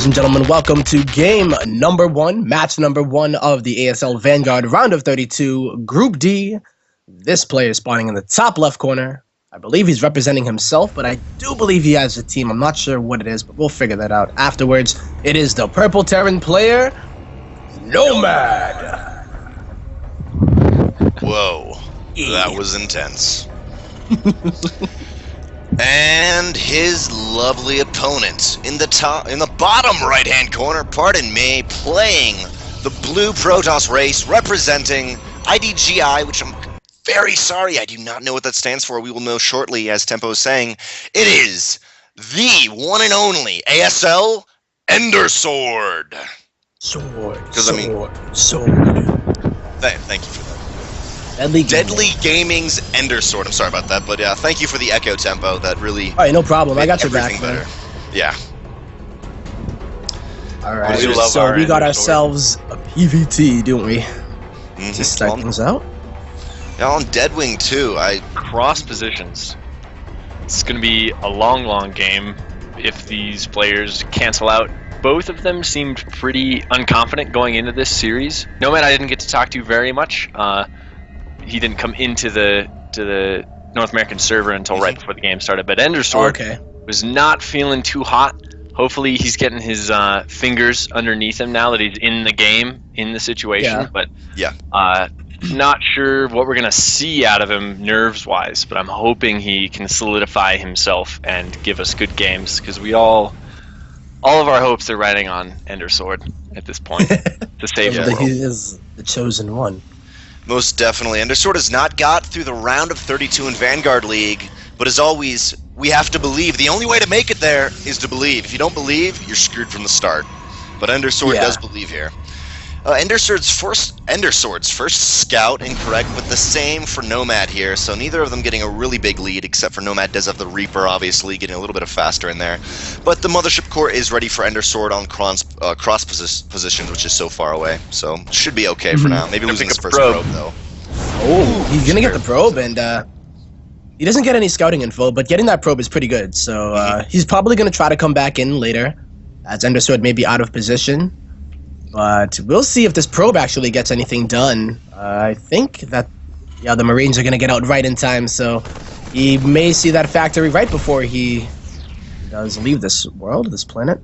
ladies and gentlemen, welcome to game number 1, match number 1 of the ASL Vanguard round of 32, Group D. This player is spawning in the top left corner. I believe he's representing himself, but I do believe he has a team. I'm not sure what it is, but we'll figure that out afterwards. It is the Purple Terran player, noMADe. Whoa, that was intense. And his lovely opponent in the bottom right-hand corner, pardon me, playing the blue Protoss race, representing IDGI, which I'm very sorry, I do not know what that stands for. We will know shortly, as Tempo is saying. It is the one and only ASL EnderSword. Sword. Thank you for that. Deadly Gaming's EnderSword. I'm sorry about that, but yeah, thank you for the echo, Tempo. That really. All right, no problem. I got your back. Better. Yeah. All right. So we got ourselves a PVT, don't we? To start things out. Yeah, on Deadwing too. Cross positions. It's going to be a long game if these players cancel out. Both of them seemed pretty unconfident going into this series. noMADe I didn't get to talk to very much. He didn't come into the North American server until right before the game started. But EnderSword was not feeling too hot. Hopefully he's getting his fingers underneath him now that he's in the game, in the situation. Yeah. But not sure what we're going to see out of him nerves-wise. But I'm hoping he can solidify himself and give us good games. Because we all of our hopes are riding on EnderSword at this point to save the world. He is the chosen one. Most definitely. EnderSword has not got through the round of 32 in Vanguard League, but as always, we have to believe. The only way to make it there is to believe. If you don't believe, you're screwed from the start. But EnderSword does believe here. EnderSword's first scout incorrect, but the same for noMADe here. So neither of them getting a really big lead, except for noMADe does have the Reaper, obviously, getting a little bit faster in there. But the Mothership Core is ready for EnderSword on cross positions, which is so far away. So should be okay for now. Maybe losing his first probe, though. Oh, he's going to get the probe, and he doesn't get any scouting info, but getting that probe is pretty good. So he's probably going to try to come back in later, as EnderSword may be out of position. But we'll see if this probe actually gets anything done. I think that, the Marines are going to get out right in time, so he may see that factory right before he does leave this world, this planet.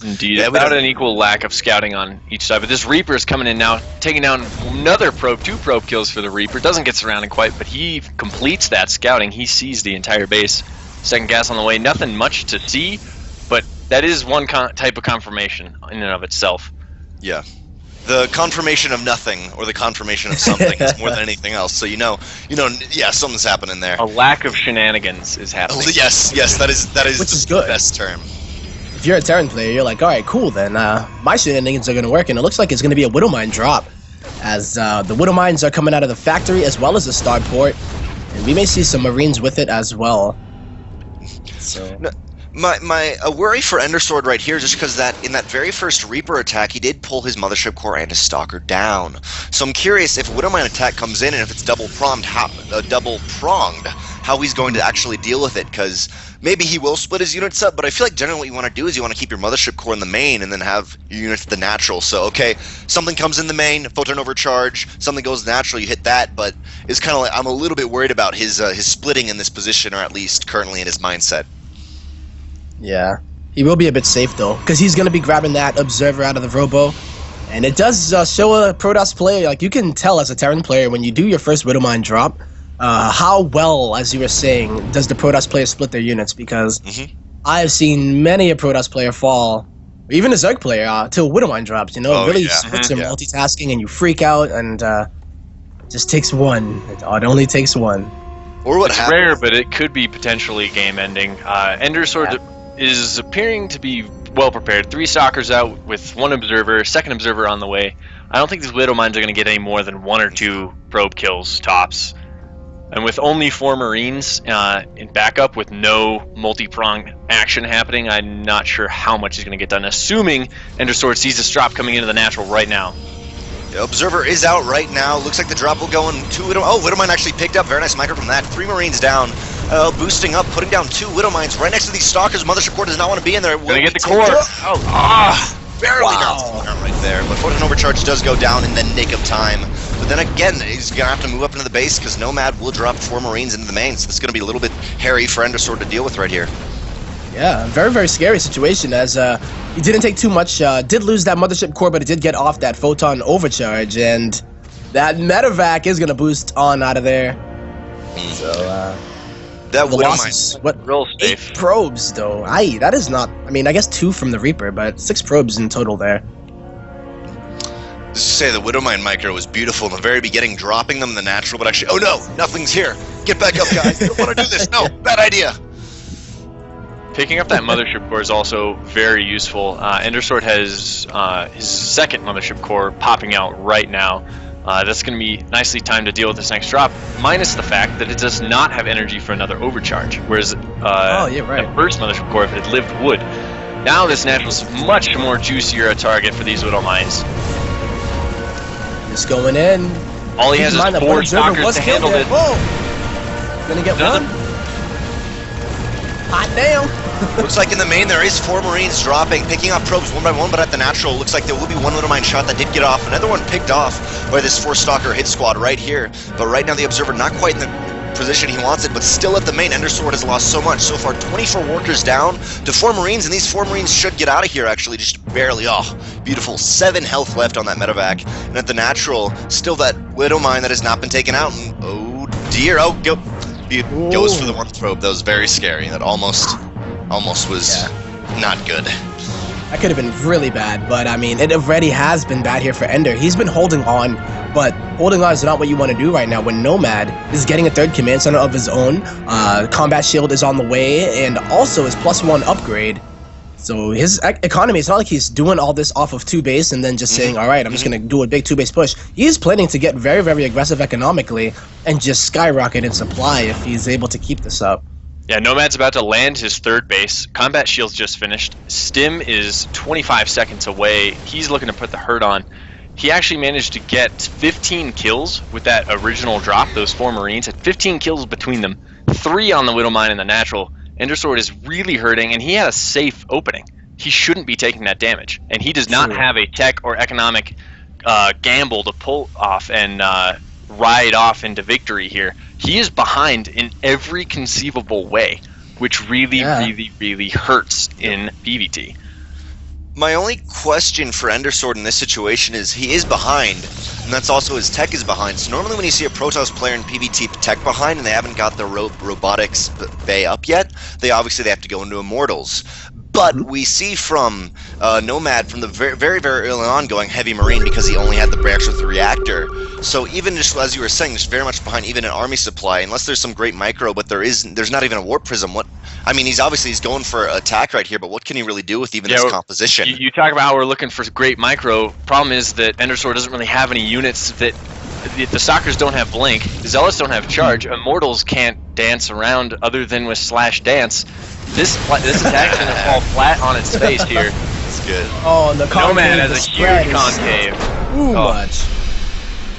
Indeed, without an equal lack of scouting on each side. But this Reaper is coming in now, taking down another probe, 2 probe kills for the Reaper. Doesn't get surrounded quite, but he completes that scouting. He sees the entire base. Second gas on the way. Nothing much to see, but that is one type of confirmation in and of itself. Yeah. The confirmation of nothing, or the confirmation of something, is more than anything else. So something's happening there. A lack of shenanigans is happening. Yes, that is Which is the good. best term. If you're a Terran player, you're like, all right, cool, then my shenanigans are going to work, and it looks like it's going to be a Widow Mine drop, as the Widow Mines are coming out of the factory as well as the starport, and we may see some Marines with it as well. So. No. My worry for EnderSword right here is just because that in that very first Reaper attack, he did pull his Mothership Core and his Stalker down. So I'm curious if Widow Mine attack comes in and if it's double-pronged, how he's going to actually deal with it. Because maybe he will split his units up, but I feel like generally what you want to do is you want to keep your Mothership Core in the main and then have your units at the natural. So okay, something comes in the main, photon overcharge, something goes natural, you hit that. But it's kind of like I'm a little bit worried about his splitting in this position, or at least currently in his mindset. Yeah, he will be a bit safe though, because he's going to be grabbing that Observer out of the Robo, and it does show a Protoss player, like you can tell as a Terran player when you do your first Widow Mine drop, how well, as you were saying, does the Protoss player split their units, because I have seen many a Protoss player fall, or even a Zerg player, till Widow Mine drops, really splits their multitasking and you freak out, and it just takes one. It only takes one. Or what it's rare, but it could be potentially game-ending. EnderSword is appearing to be well prepared. 3 Stalkers out with 1 Observer, second Observer on the way. I don't think these Widow Mines are going to get any more than 1 or 2 probe kills tops. And with only 4 Marines in backup with no multi-pronged action happening, I'm not sure how much is going to get done, assuming EnderSword sees this drop coming into the natural right now. The Observer is out right now. Looks like the drop will go in 2 Widow. Oh, Widow Mine actually picked up. Very nice micro from that. 3 Marines down. boosting up, putting down 2 Widow Mines right next to these Stalkers. Mothership Core does not want to be in there. Gonna get the core. Barely knocks him right there, but Photon Overcharge does go down in the nick of time. But then again, he's going to have to move up into the base because noMADe will drop 4 Marines into the main, so this is going to be a little bit hairy for EnderSword to deal with right here. Yeah, very, very scary situation as he didn't take too much, did lose that Mothership Core, but it did get off that Photon Overcharge, and that Medevac is going to boost on out of there. So, that the Widow losses, what, Real safe. 8 probes, though. That is not, I mean, I guess 2 from the Reaper, but 6 probes in total there. Just to say, the Widowmine micro was beautiful in the very beginning, dropping them in the natural, but actually, oh no, nothing's here. Get back up, guys. You don't want to do this. No, bad idea. Picking up that Mothership Core is also very useful. EnderSword has his second Mothership Core popping out right now. That's going to be nicely timed to deal with this next drop, minus the fact that it does not have energy for another overcharge, whereas the first Mothership Core, if it had lived, would. Now this Natural's much more juicier a target for these Widow Mines. Just going in. All he has is 4 Stalkers to handle it. Whoa! Gonna get one. Hot damn. Looks like in the main there is 4 Marines dropping, picking up probes one by one, but at the natural, looks like there will be one Widow Mine shot that did get off. Another one picked off by this 4-Stalker hit squad right here. But right now the Observer not quite in the position he wants it, but still at the main. EnderSword has lost so much. So far, 24 workers down to 4 Marines, and these 4 Marines should get out of here, actually, just barely. Oh, beautiful. 7 health left on that Medevac. And at the natural, still that Widow Mine that has not been taken out. And, oh, dear. Oh, he goes for the 1 probe. That was very scary. That almost was not good. That could have been really bad, but I mean, it already has been bad here for Ender. He's been holding on, but holding on is not what you want to do right now when noMADe is getting a 3rd command center of his own. Combat Shield is on the way, and also his +1 upgrade. So his economy, it's not like he's doing all this off of 2 base and then just saying, all right, I'm just going to do a big 2 base push. He's planning to get very, very aggressive economically and just skyrocket in supply if he's able to keep this up. Yeah, noMADe's about to land his 3rd base. Combat Shield's just finished. Stim is 25 seconds away. He's looking to put the hurt on. He actually managed to get 15 kills with that original drop, those 4 Marines. Had 15 kills between them, 3 on the Widow Mine and the natural. EnderSword is really hurting, and he had a safe opening. He shouldn't be taking that damage. And he does not have a tech or economic gamble to pull off and ride off into victory here. He is behind in every conceivable way, which really, really hurts in PvT. My only question for EnderSword in this situation is he is behind, and that's also his tech is behind. So normally when you see a Protoss player in PvT tech behind and they haven't got their robotics bay up yet, they have to go into Immortals. But we see from noMADe from the very, very, very early on going heavy Marine because he only had the branch with the reactor. So even just as you were saying, just very much behind even an army supply, unless there's some great micro, but there's not even a warp prism. I mean, he's going for attack right here, but what can he really do with even this composition? You talk about how we're looking for great micro. Problem is that EnderSword doesn't really have any units that the Stalkers don't have blink, the Zealots don't have charge, Immortals can't dance around other than with /dance. This attack's gonna fall flat on its face here. It's good. Oh, and the noMADe has a huge concave. Too much.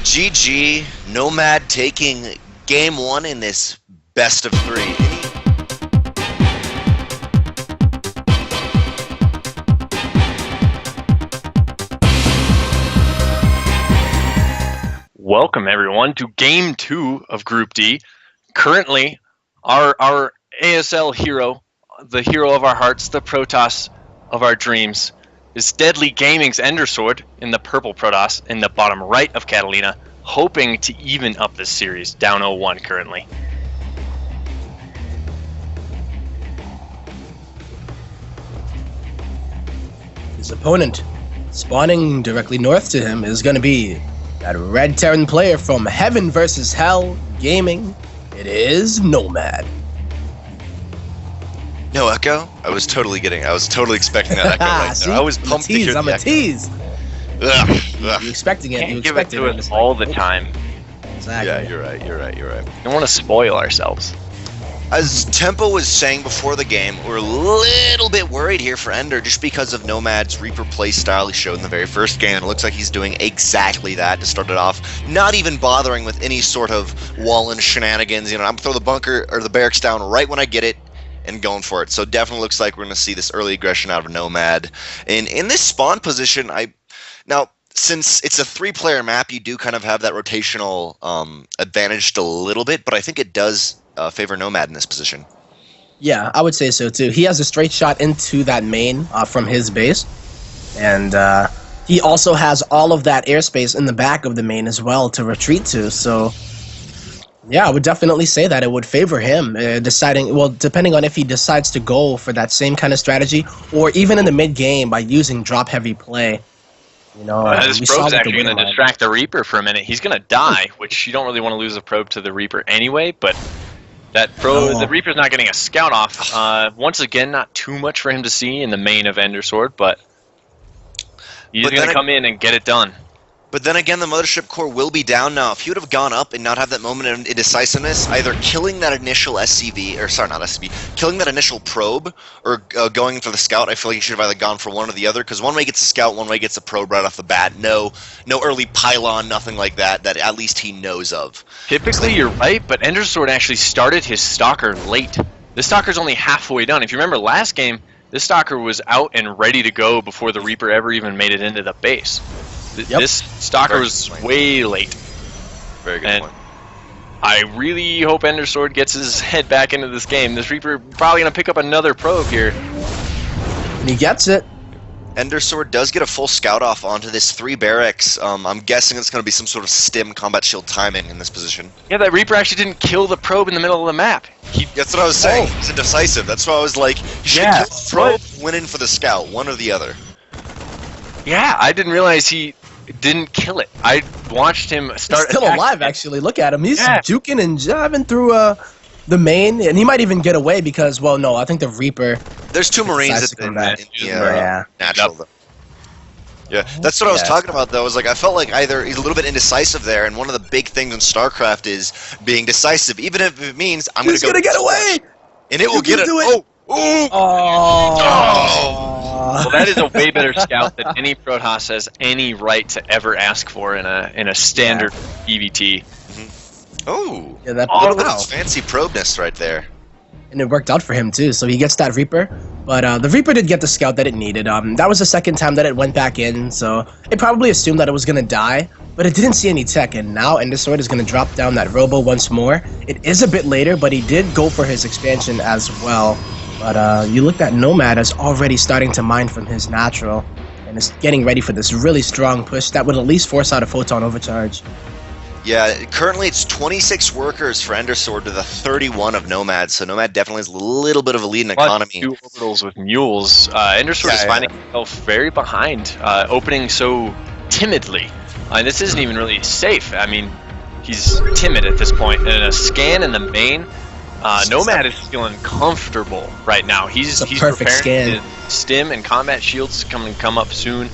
GG, noMADe taking game 1 in this best of 3. Welcome everyone to Game 2 of Group D. Currently, our ASL hero, the hero of our hearts, the Protoss of our dreams, is Deadly Gaming's EnderSword in the purple Protoss in the bottom right of Catalina, hoping to even up this series, down 0-1 currently. His opponent, spawning directly north to him, is going to be that red Terran player from Heaven vs. Hell Gaming. It is noMADe. No echo? I was totally expecting that echo right there. I was pumped to hear the echo. I'm a tease. You're expecting it. Can't give it to us all the time. Exactly. Yeah, you're right. We don't want to spoil ourselves. As Tempo was saying before the game, we're a little bit worried here for Ender just because of noMADe's Reaper play style he showed in the very first game. It looks like he's doing exactly that to start it off, not even bothering with any sort of wall and shenanigans. You know, I'm gonna throw the bunker or the barracks down right when I get it and going for it. So definitely looks like we're gonna see this early aggression out of noMADe. And in this spawn position, now since it's a 3-player map, you do kind of have that rotational advantage a little bit, but I think it does favor noMADe in this position. Yeah, I would say so too. He has a straight shot into that main from his base, and he also has all of that airspace in the back of the main as well to retreat to. So, yeah, I would definitely say that it would favor him deciding. Well, depending on if he decides to go for that same kind of strategy, or even in the mid game by using drop heavy play. You know, this probe's actually going to distract the Reaper for a minute. He's going to die, which you don't really want to lose a probe to the Reaper anyway, but that probe, the Reaper's not getting a scout off. Once again, not too much for him to see in the main of EnderSword, but he's going to come in and get it done. But then again, the Mothership Core will be down now. If he would have gone up and not have that moment of indecisiveness, either killing that initial SCV, or sorry, not SCV, killing that initial probe, or going for the scout, I feel like he should have either gone for one or the other, because one way gets a scout, one way gets a probe right off the bat. No early pylon, nothing like that at least he knows of. Typically, you're right, but EnderSword actually started his Stalker late. This Stalker's only halfway done. If you remember last game, this Stalker was out and ready to go before the Reaper ever even made it into the base. This Stalker was way late. Very good point. I really hope EnderSword gets his head back into this game. This Reaper probably going to pick up another probe here. And he gets it. EnderSword does get a full scout off onto this 3 barracks. I'm guessing it's going to be some sort of stim combat shield timing in this position. Yeah, that Reaper actually didn't kill the probe in the middle of the map. That's what I was saying. He's indecisive. That's why I was like, you should kill the probe, went in for the scout, one or the other. Yeah, I didn't realize he didn't kill it. I watched him start. He's still alive, actually. Look at him. He's juking and jiving through the main, and he might even get away because, well, no, I think the Reaper. There's 2 Marines at the natural. Yeah, that's what I was talking about, though. Is like I felt like either he's a little bit indecisive there, and one of the big things in StarCraft is being decisive, even if it means I'm going to go. He's gonna get away, and it will get it. Well, that is a way better scout than any Protoss has any right to ever ask for in a standard EVT. Oh, yeah, that fancy probeness right there. And it worked out for him too, so he gets that Reaper. But the Reaper did get the scout that it needed. That was the second time that it went back in, so it probably assumed that it was gonna die, but it didn't see any tech, and now EnderSword is gonna drop down that Robo once more. It is a bit later, but he did go for his expansion as well. But you look at noMADe as already starting to mine from his natural, and is getting ready for this really strong push that would at least force out a photon overcharge. Yeah, currently it's 26 workers for EnderSword to the 31 of noMADe, so noMADE definitely has a little bit of a lead in economy. 2 orbitals with mules. EnderSword is finding himself very behind, opening so timidly. This isn't even really safe. I mean, he's timid at this point. And in a scan in the main, noMADe is feeling comfortable right now. He's perfect preparing scan. His stim and combat shields come up soon.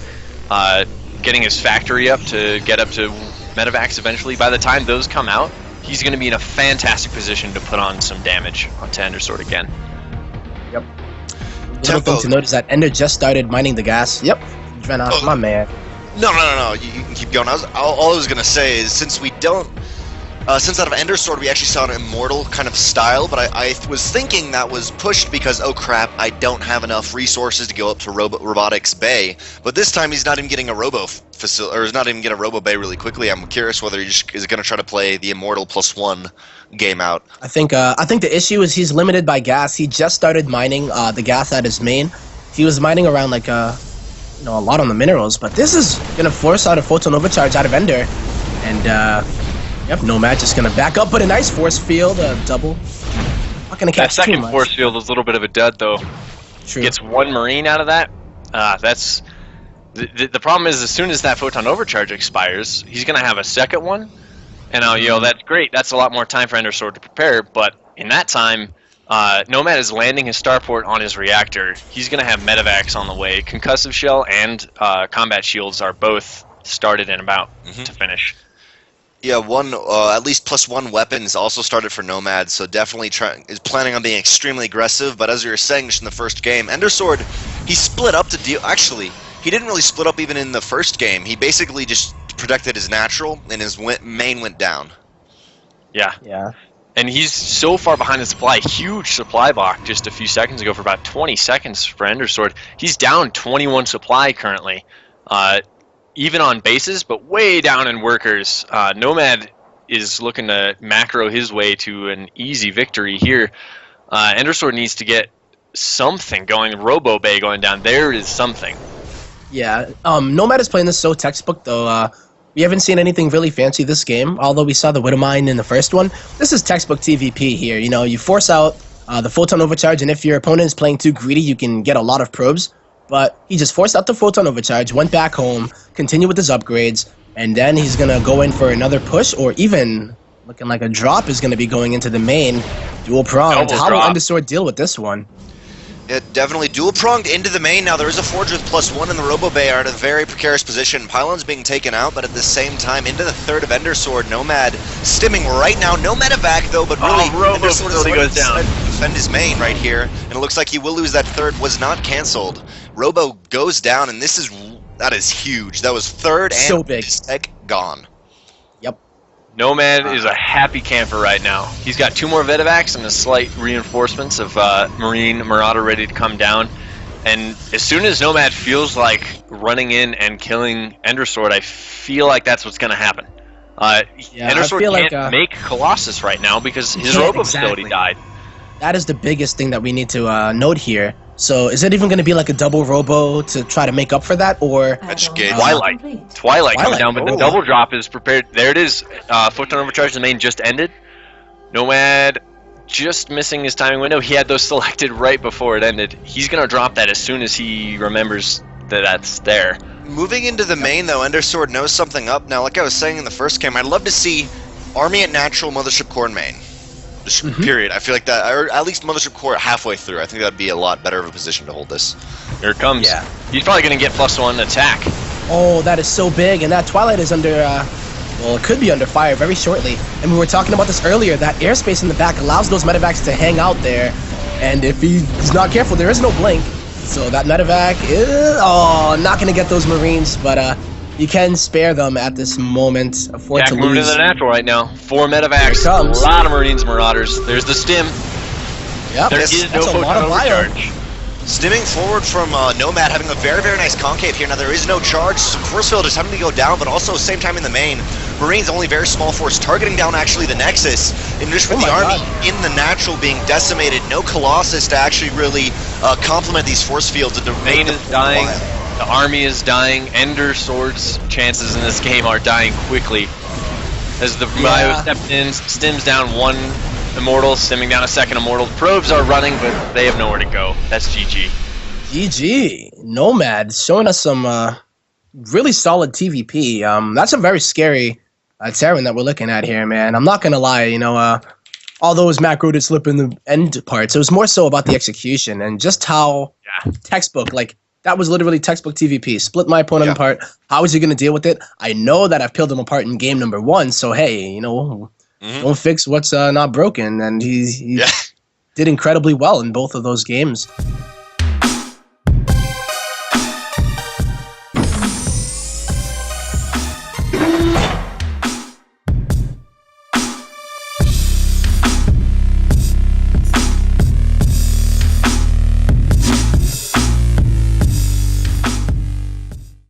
Getting his factory up to get up to medevacs eventually. By the time those come out, he's going to be in a fantastic position to put on some damage onto EnderSword again. Yep. One thing to note is that Ender just started mining the gas. Yep. Ran off my man. No. You can keep going. All I was going to say is since out of EnderSword we actually saw an immortal kind of style, but I was thinking that was pushed because, oh crap, I don't have enough resources to go up to Robotics Bay. But this time he's not even getting a Robo facility, or is not even getting a Robo Bay really quickly. I'm curious whether he just is going to try to play the immortal +1 game out. I think the issue is he's limited by gas. He just started mining the gas at his main. He was mining around like a lot on the minerals, but this is going to force out a photon overcharge out of Ender, and. Yep, noMADe just gonna back up, but a nice force field, double. Not gonna catch that second too much. Force field is a little bit of a dud, though. True. Gets 1 Marine out of that. That's the problem is as soon as that photon overcharge expires, he's gonna have a second one, and that's great. That's a lot more time for EnderSword to prepare. But in that time, noMADe is landing his starport on his reactor. He's gonna have medevacs on the way. Concussive shell and combat shields are both started and about to finish. Yeah, at least +1 weapons also started for noMADE, so definitely is planning on being extremely aggressive. But as you were saying, just in the first game, EnderSword, he split up to deal. Actually, he didn't really split up even in the first game. He basically just protected his natural, and his main went down. Yeah. Yeah. And he's so far behind the supply. Huge supply block just a few seconds ago for about 20 seconds for EnderSword. He's down 21 supply currently. Even on bases, but way down in workers. noMADE is looking to macro his way to an easy victory here. EnderSword needs to get something going. Robo Bay going down. There is something. Yeah. noMADE is playing this so textbook, though. We haven't seen anything really fancy this game, although we saw the Widowmine in the first one. This is textbook TVP here. You know, you force out the Photon Overcharge, and if your opponent is playing too greedy, you can get a lot of probes. But he just forced out the Photon Overcharge, went back home, continued with his upgrades, and then he's going to go in for another push, or even looking like a drop is going to be going into the main. Dual pronged. How will EnderSword deal with this one? Yeah, definitely dual-pronged into the main. Now there is a Forge with +1 in the Robo Bay are at a very precarious position. Pylon's being taken out, but at the same time, into the third of EnderSword. noMADE stimming right now. noMADe back, though, but really, EnderSword really goes down. Defend his main right here, and it looks like he will lose that third. Was not canceled. Robo goes down, and that is huge. That was third and so big. Tech gone. Yep. noMADE is a happy camper right now. He's got 2 more Vetevacs and a slight reinforcements of Marine Marauder ready to come down. And as soon as noMADE feels like running in and killing EnderSword, I feel like that's what's going to happen. EnderSword can't make Colossus right now because his Robo facility died. That is the biggest thing that we need to note here. So is it even going to be like a double Robo to try to make up for that, or Twilight coming down, but the double drop is prepared. There it is. Photon Overcharge, the main just ended. noMADE just missing his timing window. He had those selected right before it ended. He's going to drop that as soon as he remembers that that's there. Moving into the main, though, EnderSword knows something up. Now, like I was saying in the first game, I'd love to see Army at Natural, Mothership Core in main. Period. I feel like that, or at least Mothership Core halfway through. I think that'd be a lot better of a position to hold this. Here it comes. Yeah. He's probably going to get +1 attack. Oh, that is so big, and that Twilight is under, well, it could be under fire very shortly. And we were talking about this earlier, that airspace in the back allows those medevacs to hang out there, and if he's not careful, there is no blink. So that medevac is, not going to get those Marines, but you can spare them at this moment for it to lose. Moving to the natural right now. 4 medevacs, a lot of Marines Marauders. There's the stim. Yep, there is no Photon Overcharge. Stimming forward from noMADE, having a very, very nice concave here. Now there is no charge. Some force field is having to go down, but also same time in the main. Marines only very small force, targeting down actually the Nexus. And just with the army in the natural being decimated, no Colossus to actually really complement these force fields. The main is dying. The army is dying. EnderSword's chances in this game are dying quickly. As the Bio stepped in, stims down 1 Immortal, stimming down a 2nd Immortal. Probes are running, but they have nowhere to go. That's GG. GG. noMADE showing us some really solid TVP. That's a very scary Terran that we're looking at here, man. I'm not going to lie, you know, all those macro did slip in the end parts. It was more so about the execution and just how textbook, like, that was literally textbook TVP. Split my opponent apart. How is he going to deal with it? I know that I've peeled him apart in game number 1, so hey, you know, don't fix what's not broken. And he did incredibly well in both of those games.